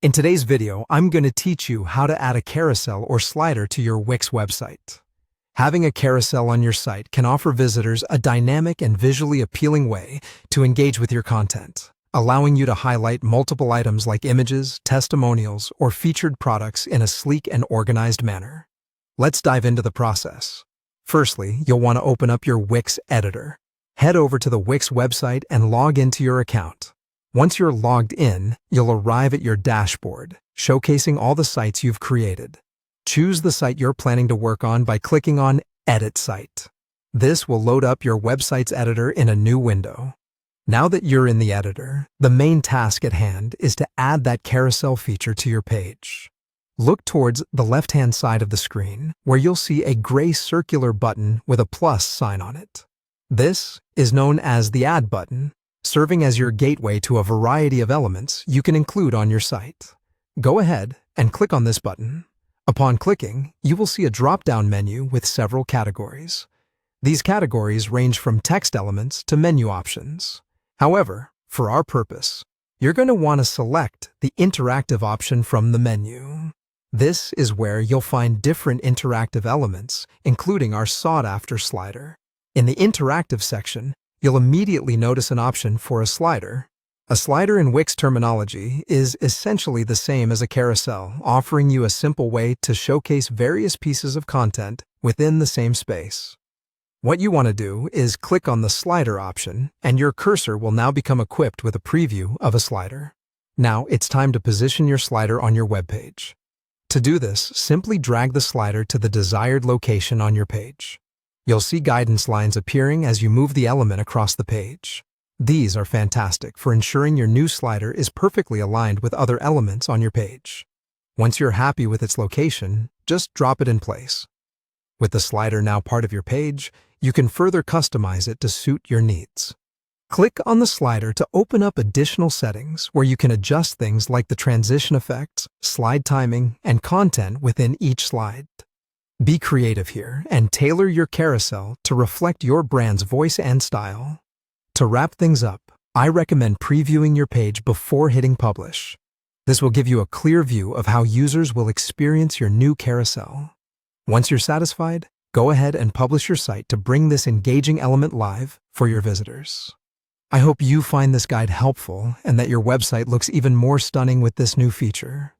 In today's video, I'm going to teach you how to add a carousel or slider to your Wix website. Having a carousel on your site can offer visitors a dynamic and visually appealing way to engage with your content, allowing you to highlight multiple items like images, testimonials, or featured products in a sleek and organized manner. Let's dive into the process. Firstly, you'll want to open up your Wix editor. Head over to the Wix website and log into your account. Once you're logged in, you'll arrive at your dashboard, showcasing all the sites you've created. Choose the site you're planning to work on by clicking on Edit Site. This will load up your website's editor in a new window. Now that you're in the editor, the main task at hand is to add that carousel feature to your page. Look towards the left-hand side of the screen, where you'll see a gray circular button with a plus sign on it. This is known as the Add button, serving as your gateway to a variety of elements you can include on your site. Go ahead and click on this button. Upon clicking, you will see a drop-down menu with several categories. These categories range from text elements to menu options. However, for our purpose, you're going to want to select the interactive option from the menu. This is where you'll find different interactive elements, including our sought-after slider. In the interactive section, you'll immediately notice an option for a slider. A slider in Wix terminology is essentially the same as a carousel, offering you a simple way to showcase various pieces of content within the same space. What you want to do is click on the slider option, and your cursor will now become equipped with a preview of a slider. Now it's time to position your slider on your web page. To do this, simply drag the slider to the desired location on your page. You'll see guidance lines appearing as you move the element across the page. These are fantastic for ensuring your new slider is perfectly aligned with other elements on your page. Once you're happy with its location, just drop it in place. With the slider now part of your page, you can further customize it to suit your needs. Click on the slider to open up additional settings where you can adjust things like the transition effects, slide timing, and content within each slide. Be creative here and tailor your carousel to reflect your brand's voice and style. To wrap things up, I recommend previewing your page before hitting publish. This will give you a clear view of how users will experience your new carousel. Once you're satisfied, go ahead and publish your site to bring this engaging element live for your visitors. I hope you find this guide helpful and that your website looks even more stunning with this new feature.